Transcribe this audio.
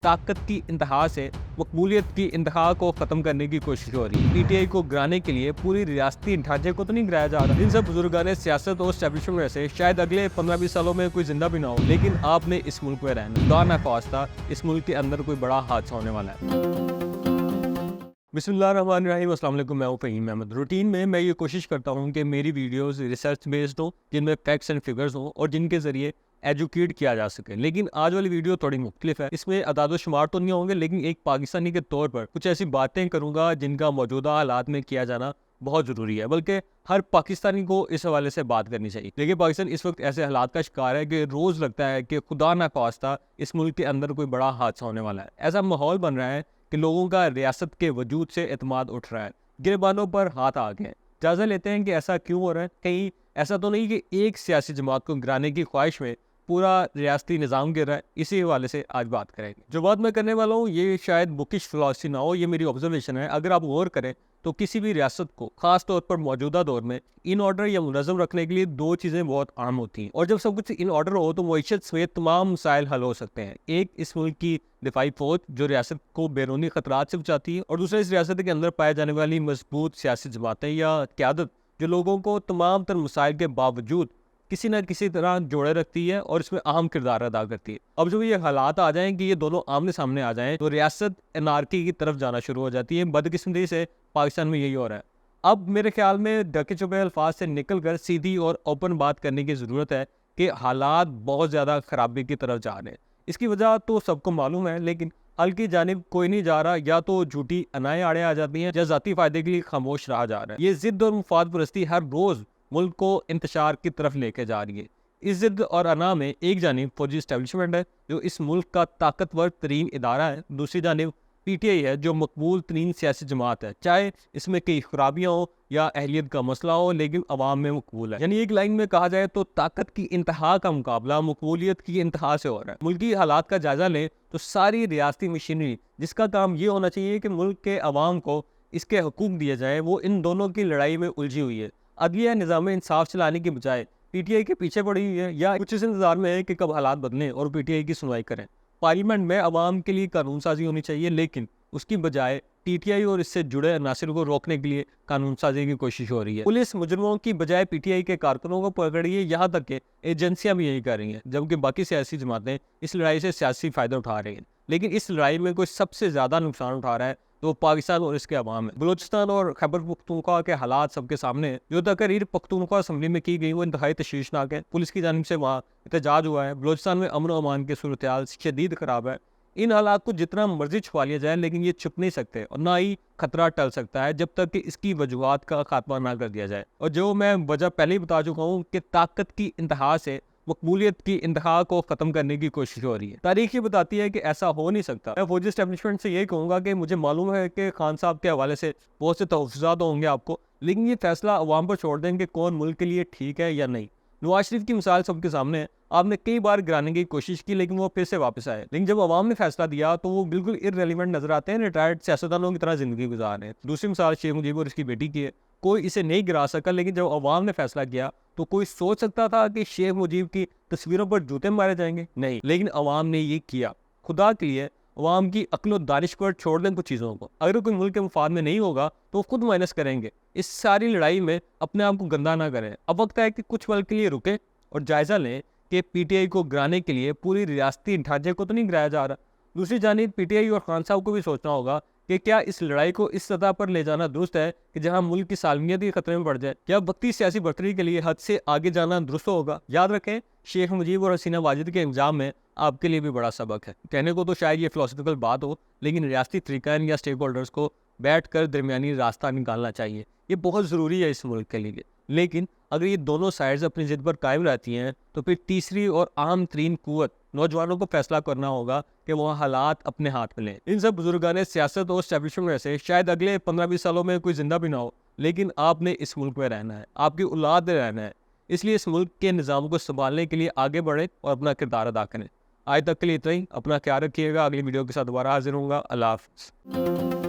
ताकत की इंतहा से मकबूलियत की इंतहा को ख़त्म करने की कोशिश हो रही है। पीटीआई को गिराने के लिए पूरी रियासती ढांचे को तो नहीं गिराया जा रहा। इन सब बुजुर्गाने सियासत और एस्टेब्लिशमेंट में से शायद अगले 15-20 सालों में कोई जिंदा भी ना हो, लेकिन आपने इस मुल्क में रहना। खुदा ना ख्वास्ता इस मुल्क के अंदर कोई बड़ा हादसा होने वाला है। बिस्मिल्लाहिर्रहमानिर्रहीम, अस्सलाम वालेकुम। मैं हूं फ़हीम अहमद। रूटीन में मैं ये कोशिश करता हूं कि मेरी वीडियोस रिसर्च बेस्ड हो, जिनमें फैक्ट्स एंड फिगर्स हों और जिनके ज़रिए एजुकेट किया जा सके। लेकिन आज वाली वीडियो थोड़ी मुख्तलिफ है। इसमें अदाद व शुमार तो नहीं होंगे, लेकिन एक पाकिस्तानी के तौर पर कुछ ऐसी बातें करूँगा जिनका मौजूदा हालात में किया जाना बहुत ज़रूरी है, बल्कि हर पाकिस्तानी को इस हवाले से बात करनी चाहिए। देखिए, पाकिस्तान इस वक्त ऐसे हालात का शिकार है कि रोज़ लगता है कि खुदा ना ख्वास्ता इस मुल्क के अंदर कोई बड़ा हादसा होने वाला है। ऐसा माहौल बन रहा है कि लोगों का रियासत के वजूद से एतमाद उठ रहा है, गिरबानों पर हाथ आ गए। जायज़ा लेते हैं कि ऐसा क्यों हो रहा है। कहीं ऐसा तो नहीं कि एक सियासी जमात को गिराने की ख्वाहिश में पूरा रियासती निज़ाम गिर रहा है। इसी हवाले से आज बात करेंगे। जो बात मैं करने वाला हूँ ये शायद बुकिश फिलॉसफी ना हो, ये मेरी ऑब्जर्वेशन है। अगर आप गौर करें तो किसी भी रियासत को ख़ास तौर पर मौजूदा दौर में इन ऑर्डर या मुनज़्ज़म रखने के लिए दो चीज़ें बहुत आम होती हैं, और जब सब कुछ इन ऑर्डर हो तो मईशत समेत तमाम मसाइल हल हो सकते हैं। एक, इस मुल्क की दिफाई फौज जो रियासत को बैरूनी खतरात से बचाती है, और दूसरा, इस रियासत के अंदर पाए जाने वाली मजबूत सियासी जमातें या क़यादत जो लोगों को तमाम तर मसाइल के बावजूद किसी न किसी तरह जोड़े रखती है और इसमें अहम किरदार अदा करती है। अब जब ये हालात आ जाएं कि ये दोनों आमने सामने आ जाएं तो रियासत एनार्की की तरफ जाना शुरू हो जाती है। बदकिस्मती से पाकिस्तान में यही हो रहा है। अब मेरे ख्याल में ढके छुपे अल्फाज से निकल कर सीधी और ओपन बात करने की ज़रूरत है कि हालात बहुत ज़्यादा ख़राबी की तरफ जा रहे हैं। इसकी वजह तो सबको मालूम है, लेकिन हल की जानिब कोई नहीं जा रहा। या तो झूठी अनाएं आड़े आ जाती हैं या ज़ाती फ़ायदे के लिए खामोश रहा जा रहा है। ये ज़िद और मुफाद परस्ती हर रोज़ मुल्क को इंतशार की तरफ लेके जा रही है। इस ज़िद और अना में एक जानिब फौजी इस्टेब्लिशमेंट है जो इस मुल्क का ताकतवर तरीन इदारा है, दूसरी जानिब पीटीआई है जो मकबूल तरीन सियासी जमात है। चाहे इसमें कई खराबियाँ हो या अहलियत का मसला हो, लेकिन अवाम में मकबूल है। यानी एक लाइन में कहा जाए तो ताकत की इंतहा का मुकाबला मकबूलियत की इंतहा से हो रहा है। मुल्की हालात का जायजा लें तो सारी रियासती मशीनरी जिसका काम ये होना चाहिए कि मुल्क के अवाम को इसके हकूक दिए जाएँ, वो इन दोनों की लड़ाई में उलझी हुई है। अदलिया निज़ाम इंसाफ चलाने की बजाय पीटीआई के पीछे पड़ी हुई है, या कुछ इस इंतजार में है कि कब हालात बदलें और पीटीआई की सुनवाई करें। पार्लियामेंट में अवाम के लिए कानून साजी होनी चाहिए, लेकिन उसकी बजाय टीटीआई और इससे जुड़े अनासिर को रोकने के लिए कानून साजी की कोशिश हो रही है। पुलिस मुजरमों की बजाय पीटीआई के कारकुनों को पकड़ रही है, यहाँ तक कि एजेंसियां भी यही कर रही हैं, जबकि बाकी सियासी जमातें इस लड़ाई से सियासी फ़ायदा उठा रही हैं। लेकिन इस लड़ाई में कोई सबसे ज़्यादा नुकसान उठा रहा है तो पाकिस्तान और इसके अवाम है। बलूचिस्तान और खैबर पख्तूनख्वा के हालात सबके सामने है। जो तकरीर पख्तूनख्वा असम्बली में की गई वो इंतहाई तशवीशनाक है। पुलिस की जानिब से वहाँ एहतजाज हुआ है। बलूचिस्तान में अमन और अमान की सूरत हाल शदीद ख़राब है। इन हालात को जितना मर्जी छुपा लिया जाए, लेकिन ये छुप नहीं सकते और ना ही खतरा टल सकता है जब तक कि इसकी वजूहात का खात्मा ना कर दिया जाए। और जो मैं वजह पहले ही बता चुका हूँ कि ताकत की इंतहा से मकबूलियत की इंतहा को ख़त्म करने की कोशिश हो रही है। तारीख ये बताती है कि ऐसा हो नहीं सकता। मैं फौजी एस्टेब्लिशमेंट से ये कहूँगा कि मुझे मालूम है कि खान साहब के हवाले से बहुत से तहफ़्फ़ुज़ात होंगे आपको, लेकिन ये फैसला अवाम पर छोड़ दें कि कौन मुल्क के लिए ठीक है या नहीं। नवाज शरीफ की मिसाल सबके सामने है। आपने कई बार गिराने की कोशिश की, लेकिन वो फिर से वापस आए। लेकिन जब अवाम ने फैसला दिया तो वो बिल्कुल इररेलेवेंट नजर आते हैं, रिटायर्ड सियासतदानों की तरह जिंदगी गुजार रहे हैं। दूसरी मिसाल शेख मुजीब और इसकी बेटी की है। कोई इसे नहीं गिरा सका, लेकिन जब अवाम ने फैसला किया तो कोई सोच सकता था कि शेख मुजीब की तस्वीरों पर जूते मारे जाएंगे? नहीं, लेकिन अवाम ने ये किया। खुदा के लिए अवाम की अक्ल और दानिश पर छोड़ दें कुछ चीज़ों को। अगर कोई मुल्क के मुफाद में नहीं होगा तो खुद माइनस करेंगे। इस सारी लड़ाई में अपने आप को गंदा ना करें। अब वक्त है कि कुछ पल के लिए रुकें और जायज़ा लें कि पीटीआई को गिराने के लिए पूरी रियासती ढांचे को तो नहीं गिराया जा रहा। दूसरी जानिब पीटीआई और खान साहब को भी सोचना होगा कि क्या इस लड़ाई को इस सतह पर ले जाना दुरुस्त है कि जहां मुल्क की सालमियत ही खतरे में पड़ जाए? क्या वक्ती सियासी बढ़तरी के लिए हद से आगे जाना दुरुस्त होगा? याद रखें, शेख मुजीब और हसीना वाजिद के इल्ज़ाम में आपके लिए भी बड़ा सबक है। कहने को तो शायद ये फिलोसफिकल बात हो, लेकिन रियासती तरीक़ाइन या स्टेक होल्डर्स को बैठ कर दरमियानी रास्ता निकालना चाहिए। ये बहुत ज़रूरी है इस मुल्क के लिए। लेकिन अगर ये दोनों साइड्स अपनी जिद पर कायम रहती हैं तो फिर तीसरी और आम तरीन कुव्वत नौजवानों को फैसला करना होगा कि वह हालात अपने हाथ में लें। इन सब बुजुर्गाने सियासत और एस्टेब्लिशमेंट में से शायद अगले 15-20 सालों में कोई जिंदा भी ना हो, लेकिन आपने इस मुल्क में रहना है, आपकी औलाद में रहना है। इसलिए इस मुल्क के निज़ाम को संभालने के लिए आगे बढ़ें और अपना किरदार अदा करें। आज तक के लिए इतना ही। अपना ख्याल रखिएगा। अगली वीडियो के साथ दोबारा हाजिर होऊंगा। अल्लाह हाफ़िज़।